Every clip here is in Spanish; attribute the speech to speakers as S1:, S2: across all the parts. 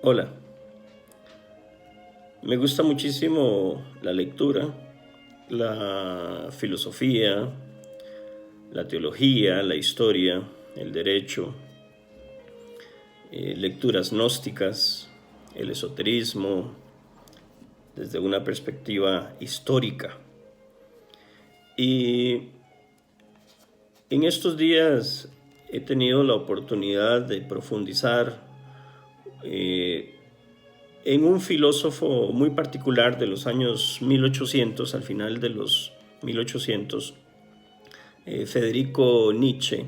S1: Hola, me gusta muchísimo la lectura, la filosofía, la teología, la historia, el derecho, lecturas gnósticas, el esoterismo, desde una perspectiva histórica. Y en estos días he tenido la oportunidad de profundizar eh, en un filósofo muy particular de los años 1800, al final de los 1800, Federico Nietzsche,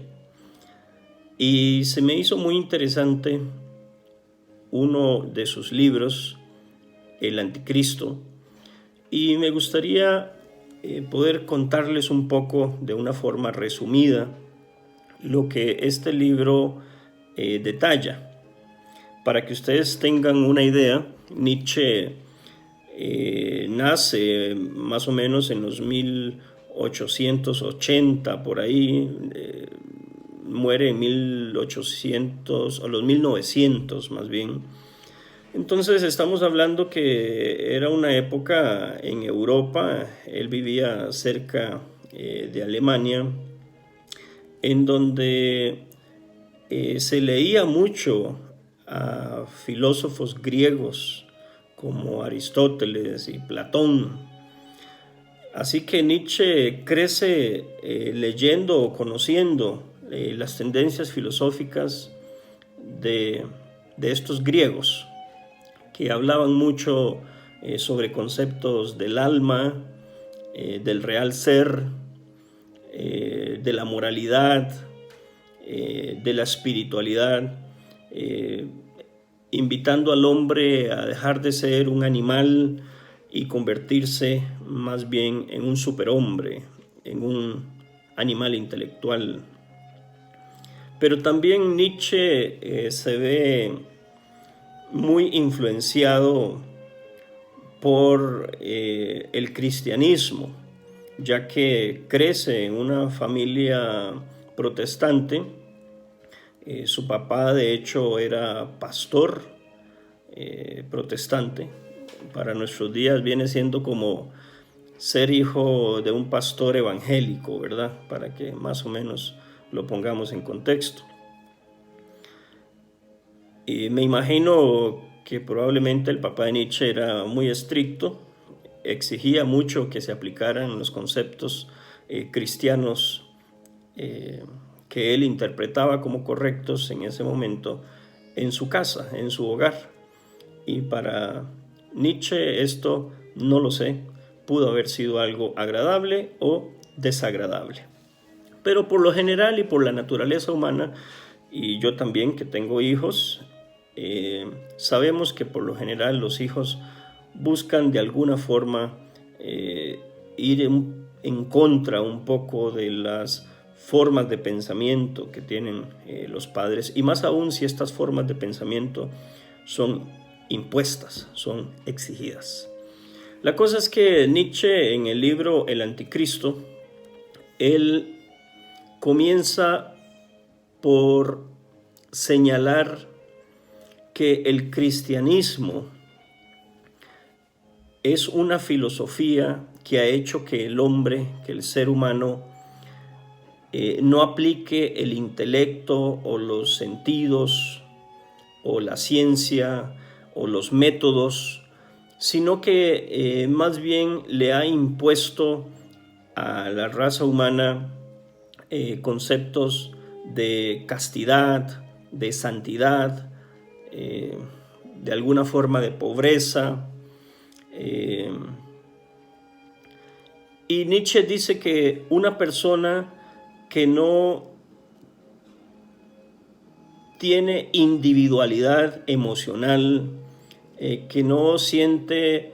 S1: y se me hizo muy interesante uno de sus libros, El Anticristo, y me gustaría poder contarles un poco de una forma resumida lo que este libro detalla. Para que ustedes tengan una idea, Nietzsche nace más o menos en los 1880, por ahí, muere en 1800, o los 1900 más bien. Entonces estamos hablando que era una época en Europa, él vivía cerca de Alemania, en donde se leía mucho a filósofos griegos como Aristóteles y Platón. Así que Nietzsche crece leyendo o conociendo las tendencias filosóficas de, de estos griegos, que hablaban mucho sobre conceptos del alma, del real ser, de la moralidad, de la espiritualidad, eh, invitando al hombre a dejar de ser un animal y convertirse más bien en un superhombre, en un animal intelectual. Pero también Nietzsche se ve muy influenciado por el cristianismo, ya que crece en una familia protestante. Su papá, de hecho, era pastor protestante. Para nuestros días viene siendo como ser hijo de un pastor evangélico, ¿verdad? Para que más o menos lo pongamos en contexto. Y me imagino que probablemente el papá de Nietzsche era muy estricto, exigía mucho que se aplicaran los conceptos cristianos que él interpretaba como correctos en ese momento en su casa, en su hogar. Y para Nietzsche esto, no lo sé, pudo haber sido algo agradable o desagradable. Pero por lo general y por la naturaleza humana, y yo también que tengo hijos, sabemos que por lo general los hijos buscan de alguna forma ir en contra un poco de las formas de pensamiento que tienen los padres, y más aún si estas formas de pensamiento son impuestas, son exigidas. La cosa es que Nietzsche, en el libro El Anticristo, él comienza por señalar que el cristianismo es una filosofía que ha hecho que el hombre, que el ser humano, no aplique el intelecto o los sentidos o la ciencia o los métodos, sino que más bien le ha impuesto a la raza humana conceptos de castidad, de santidad, de alguna forma de pobreza. Y Nietzsche dice que una persona que no tiene individualidad emocional, que no siente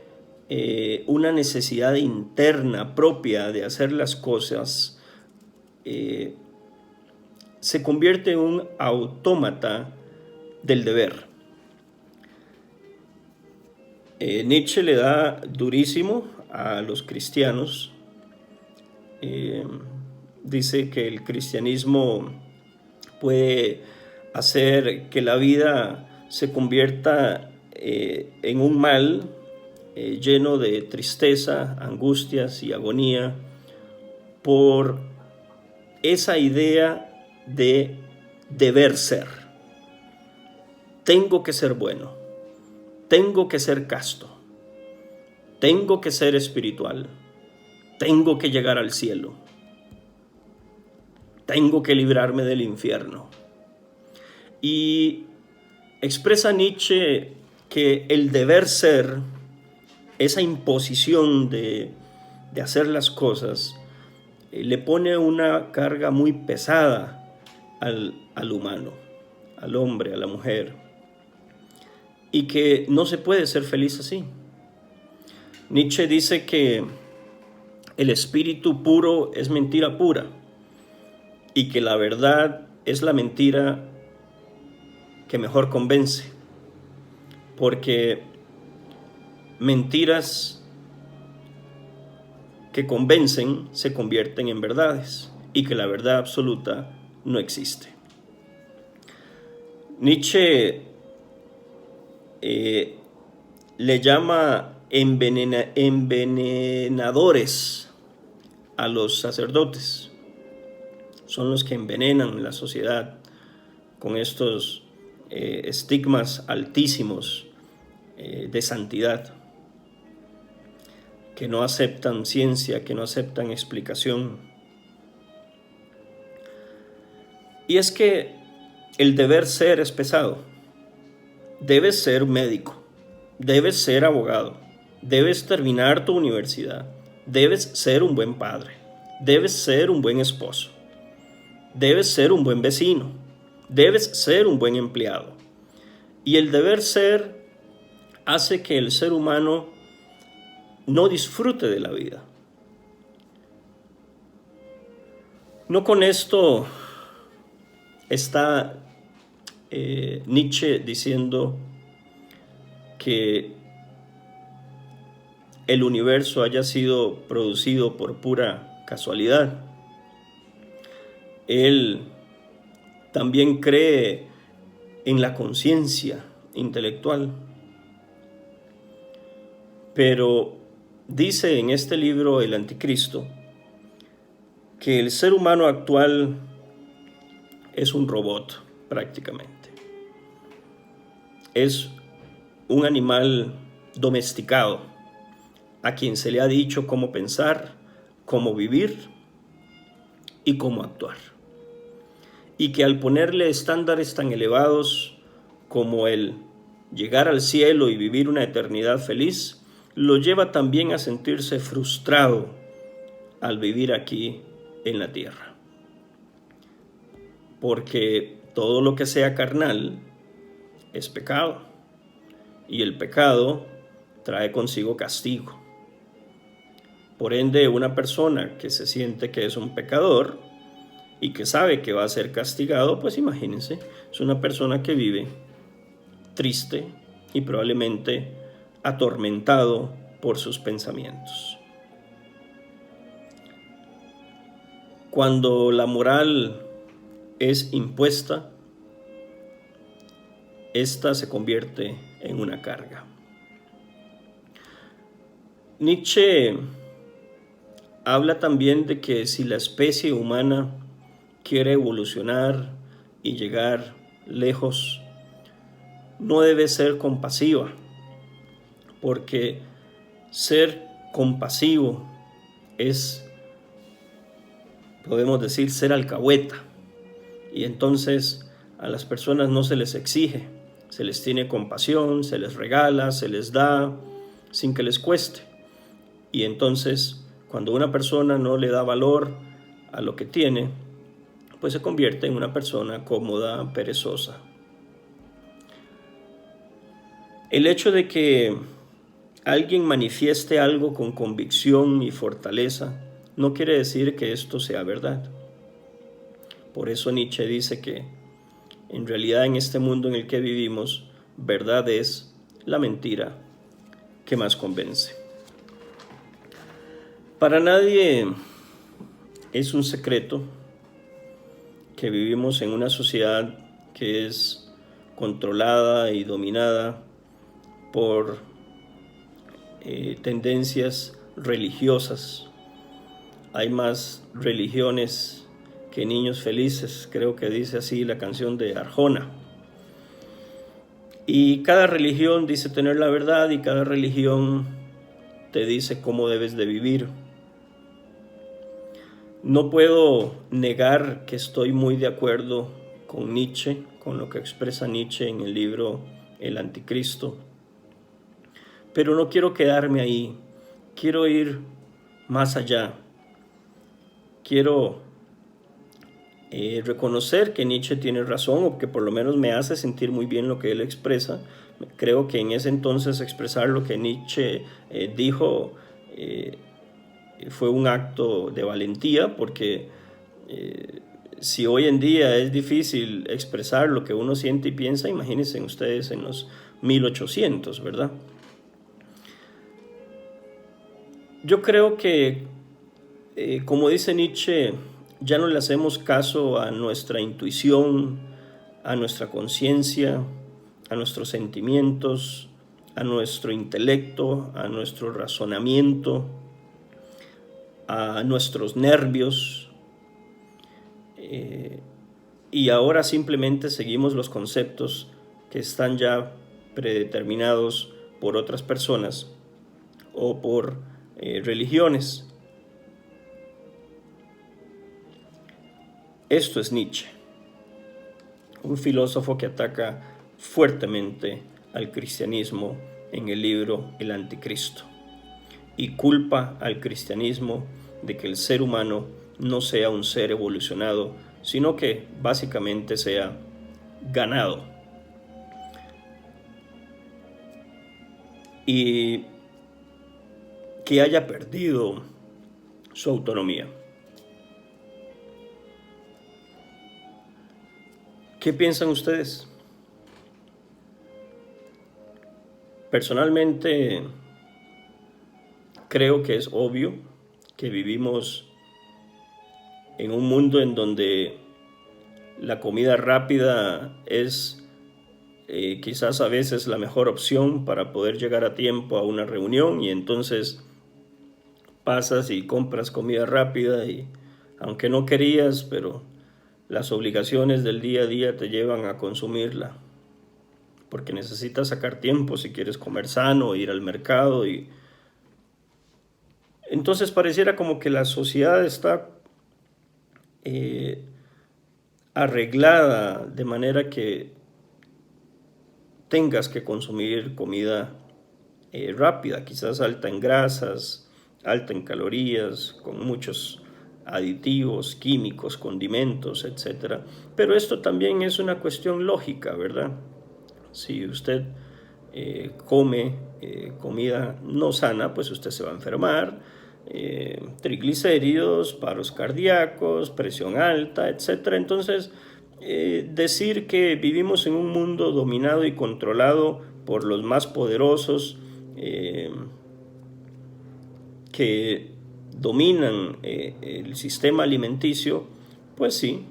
S1: una necesidad interna propia de hacer las cosas, se convierte en un autómata del deber. Nietzsche le da durísimo a los cristianos. Dice que el cristianismo puede hacer que la vida se convierta en un mal lleno de tristeza, angustias y agonía por esa idea de deber ser. Tengo que ser bueno, tengo que ser casto, tengo que ser espiritual, tengo que llegar al cielo, tengo que librarme del infierno. Y expresa Nietzsche que el deber ser, esa imposición de hacer las cosas, le pone una carga muy pesada al humano, al hombre, a la mujer, y que no se puede ser feliz así. Nietzsche dice que el espíritu puro es mentira pura y que la verdad es la mentira que mejor convence, porque mentiras que convencen se convierten en verdades y que la verdad absoluta no existe. Nietzsche le llama envenenadores a los sacerdotes. Son los que envenenan la sociedad con estos estigmas altísimos de santidad, que no aceptan ciencia, que no aceptan explicación. Y es que el deber ser es pesado. Debes ser médico, debes ser abogado, debes terminar tu universidad, debes ser un buen padre, debes ser un buen esposo, debes ser un buen vecino, debes ser un buen empleado. Y el deber ser hace que el ser humano no disfrute de la vida. No con esto está Nietzsche diciendo que el universo haya sido producido por pura casualidad. Él también cree en la conciencia intelectual, pero dice en este libro El Anticristo que el ser humano actual es un robot prácticamente. Es un animal domesticado a quien se le ha dicho cómo pensar, cómo vivir y cómo actuar. Y que al ponerle estándares tan elevados como el llegar al cielo y vivir una eternidad feliz, lo lleva también a sentirse frustrado al vivir aquí en la tierra. Porque todo lo que sea carnal es pecado, y el pecado trae consigo castigo. Por ende, una persona que se siente que es un pecador y que sabe que va a ser castigado, pues imagínense, es una persona que vive triste y probablemente atormentado por sus pensamientos. Cuando la moral es impuesta, esta se convierte en una carga. Nietzsche habla también de que si la especie humana quiere evolucionar y llegar lejos, no debe ser compasiva, porque ser compasivo es, podemos decir, ser alcahueta, y entonces a las personas no se les exige, se les tiene compasión, se les regala, se les da sin que les cueste. Y entonces, cuando una persona no le da valor a lo que tiene, pues se convierte en una persona cómoda, perezosa. El hecho de que alguien manifieste algo con convicción y fortaleza no quiere decir que esto sea verdad. Por eso Nietzsche dice que en realidad en este mundo en el que vivimos, verdad es la mentira que más convence. Para nadie es un secreto que vivimos en una sociedad que es controlada y dominada por tendencias religiosas. Hay más religiones que niños felices, creo que dice así la canción de Arjona. Y cada religión dice tener la verdad y cada religión te dice cómo debes de vivir. No puedo negar que estoy muy de acuerdo con Nietzsche, con lo que expresa Nietzsche en el libro El Anticristo. Pero no quiero quedarme ahí, quiero ir más allá. Quiero reconocer que Nietzsche tiene razón, o que por lo menos me hace sentir muy bien lo que él expresa. Creo que en ese entonces expresar lo que Nietzsche dijo fue un acto de valentía, porque si hoy en día es difícil expresar lo que uno siente y piensa, imagínense ustedes en los 1800, ¿verdad? Yo creo que, como dice Nietzsche, ya no le hacemos caso a nuestra intuición, a nuestra conciencia, a nuestros sentimientos, a nuestro intelecto, a nuestro razonamiento, a nuestros nervios, y ahora simplemente seguimos los conceptos que están ya predeterminados por otras personas o por religiones. Esto es Nietzsche, un filósofo que ataca fuertemente al cristianismo en el libro El Anticristo y culpa al cristianismo de que el ser humano no sea un ser evolucionado, sino que básicamente sea ganado. Y que haya perdido su autonomía. ¿Qué piensan ustedes? Personalmente, creo que es obvio que vivimos en un mundo en donde la comida rápida es quizás a veces la mejor opción para poder llegar a tiempo a una reunión, y entonces pasas y compras comida rápida y aunque no querías, pero las obligaciones del día a día te llevan a consumirla, porque necesitas sacar tiempo si quieres comer sano, ir al mercado, y entonces pareciera como que la sociedad está arreglada de manera que tengas que consumir comida rápida, quizás alta en grasas, alta en calorías, con muchos aditivos, químicos, condimentos, etc. Pero esto también es una cuestión lógica, ¿verdad? Si usted come comida no sana, pues usted se va a enfermar, triglicéridos, paros cardíacos, presión alta, etc. Entonces, decir que vivimos en un mundo dominado y controlado por los más poderosos que dominan el sistema alimenticio, pues sí,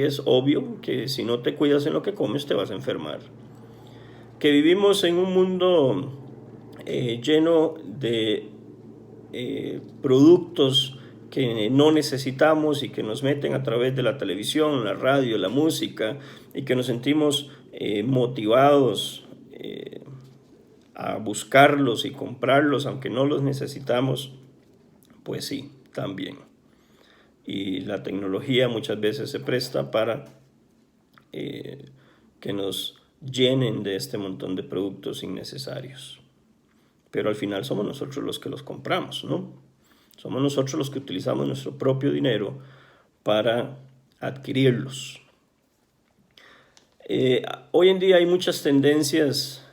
S1: es obvio que si no te cuidas en lo que comes te vas a enfermar. Que vivimos en un mundo lleno de productos que no necesitamos y que nos meten a través de la televisión, la radio, la música, y que nos sentimos motivados a buscarlos y comprarlos aunque no los necesitamos, pues sí, también. Y la tecnología muchas veces se presta para que nos llenen de este montón de productos innecesarios. Pero al final somos nosotros los que los compramos, ¿no? Somos nosotros los que utilizamos nuestro propio dinero para adquirirlos. Hoy en día hay muchas tendencias,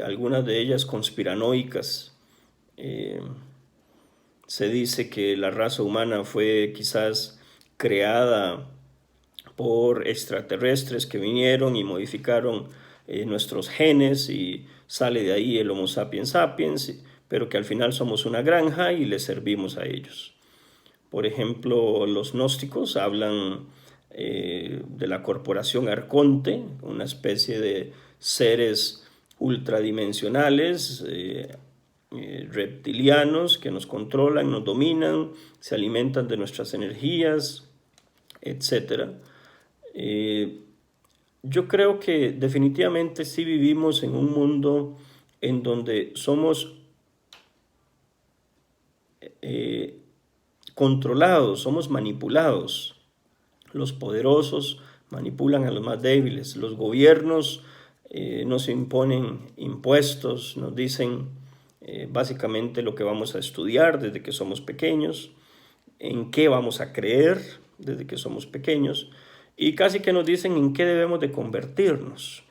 S1: algunas de ellas conspiranoicas. Se dice que la raza humana fue quizás creada por extraterrestres que vinieron y modificaron nuestros genes y sale de ahí el Homo sapiens sapiens, pero que al final somos una granja y les servimos a ellos. Por ejemplo, los gnósticos hablan de la corporación Arconte, una especie de seres ultradimensionales, reptilianos que nos controlan, nos dominan, se alimentan de nuestras energías, etc. Yo creo que definitivamente sí vivimos en un mundo en donde somos controlados, somos manipulados. Los poderosos manipulan a los más débiles. Los gobiernos nos imponen impuestos, nos dicen básicamente lo que vamos a estudiar desde que somos pequeños, en qué vamos a creer desde que somos pequeños, y casi que nos dicen en qué debemos de convertirnos.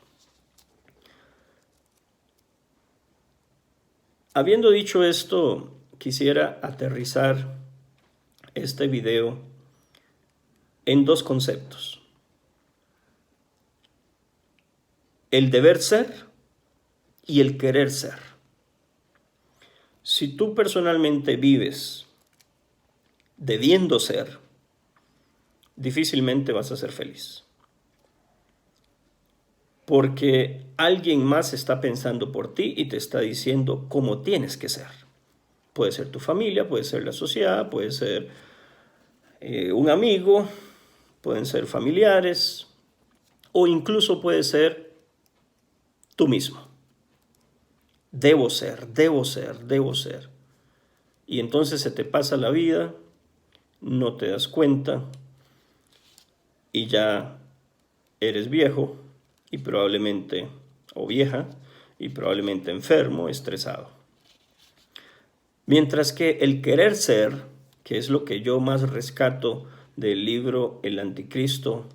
S1: Habiendo dicho esto, quisiera aterrizar este video en dos conceptos: el deber ser y el querer ser. Si tú personalmente vives debiendo ser, difícilmente vas a ser feliz. Porque alguien más está pensando por ti y te está diciendo cómo tienes que ser. Puede ser tu familia, puede ser la sociedad, puede ser un amigo, pueden ser familiares o incluso puede ser tú mismo. Debo ser, debo ser, debo ser. Y entonces se te pasa la vida, no te das cuenta y ya eres viejo y probablemente, o vieja, y probablemente enfermo, estresado. Mientras que el querer ser, que es lo que yo más rescato del libro El Anticristo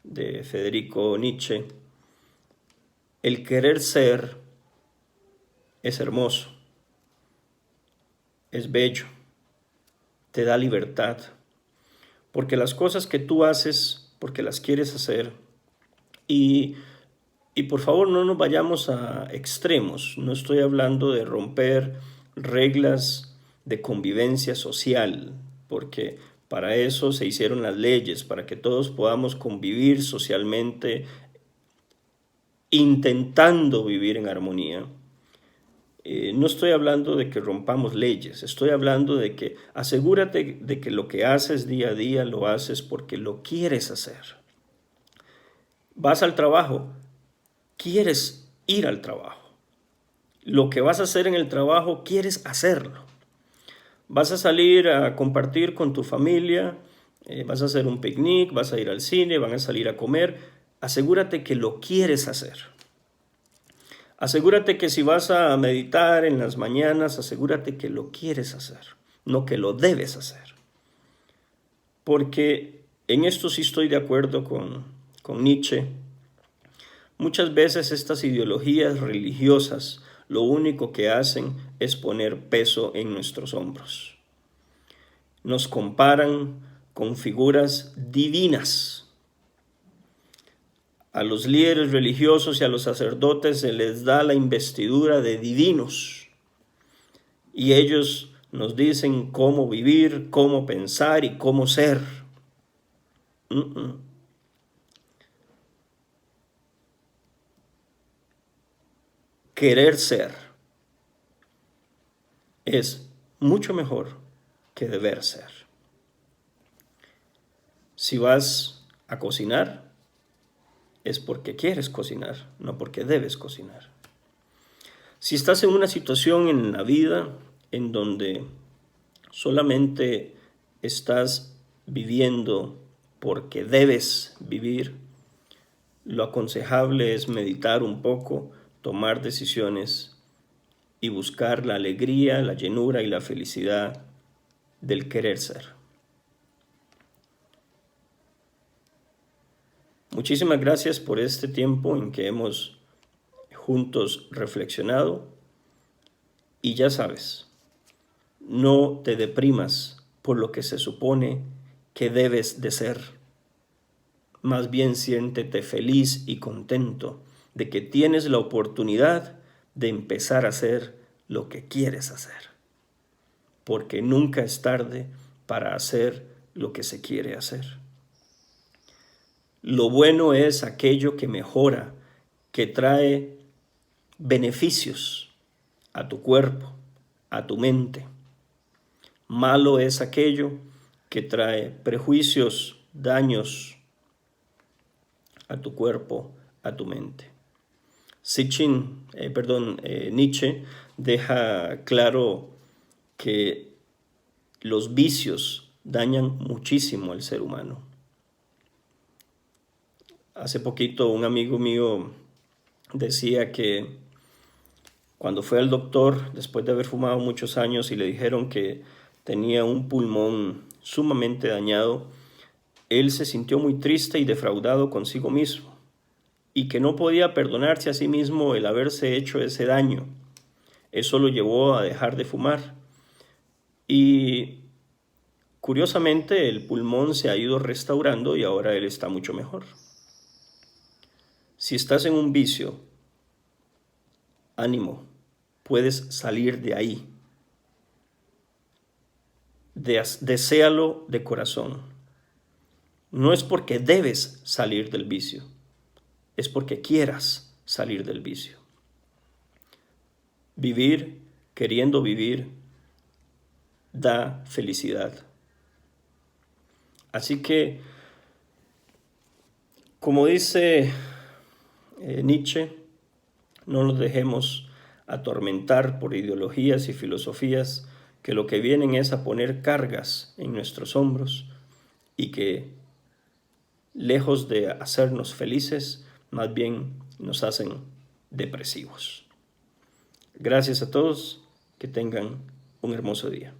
S1: de Federico Nietzsche, el querer ser es hermoso, es bello, te da libertad, porque las cosas que tú haces, porque las quieres hacer, y por favor no nos vayamos a extremos, no estoy hablando de romper reglas de convivencia social, porque para eso se hicieron las leyes, para que todos podamos convivir socialmente, intentando vivir en armonía. No estoy hablando de que rompamos leyes, estoy hablando de que asegúrate de que lo que haces día a día lo haces porque lo quieres hacer. Vas al trabajo, quieres ir al trabajo. Lo que vas a hacer en el trabajo, quieres hacerlo. Vas a salir a compartir con tu familia, vas a hacer un picnic, vas a ir al cine, van a salir a comer. Asegúrate que lo quieres hacer. Asegúrate que si vas a meditar en las mañanas, asegúrate que lo quieres hacer, no que lo debes hacer. Porque en esto sí estoy de acuerdo con Nietzsche. Muchas veces estas ideologías religiosas lo único que hacen es poner peso en nuestros hombros. Nos comparan con figuras divinas. A los líderes religiosos y a los sacerdotes se les da la investidura de divinos. Y ellos nos dicen cómo vivir, cómo pensar y cómo ser. Querer ser es mucho mejor que deber ser. Si vas a cocinar, es porque quieres cocinar, no porque debes cocinar. Si estás en una situación en la vida en donde solamente estás viviendo porque debes vivir, lo aconsejable es meditar un poco, tomar decisiones y buscar la alegría, la llenura y la felicidad del querer ser. Muchísimas gracias por este tiempo en que hemos juntos reflexionado y ya sabes, no te deprimas por lo que se supone que debes de ser. Más bien siéntete feliz y contento de que tienes la oportunidad de empezar a hacer lo que quieres hacer. Porque nunca es tarde para hacer lo que se quiere hacer. Lo bueno es aquello que mejora, que trae beneficios a tu cuerpo, a tu mente. Malo es aquello que trae prejuicios, daños a tu cuerpo, a tu mente. Nietzsche deja claro que los vicios dañan muchísimo al ser humano. Hace poquito un amigo mío decía que cuando fue al doctor, después de haber fumado muchos años y le dijeron que tenía un pulmón sumamente dañado, él se sintió muy triste y defraudado consigo mismo y que no podía perdonarse a sí mismo el haberse hecho ese daño. Eso lo llevó a dejar de fumar y curiosamente el pulmón se ha ido restaurando y ahora él está mucho mejor. Si estás en un vicio, ánimo, puedes salir de ahí. Deséalo de corazón. No es porque debes salir del vicio, es porque quieras salir del vicio. Vivir, queriendo vivir, da felicidad. Así que, como dice Nietzsche, no nos dejemos atormentar por ideologías y filosofías que lo que vienen es a poner cargas en nuestros hombros y que, lejos de hacernos felices, más bien nos hacen depresivos. Gracias a todos, que tengan un hermoso día.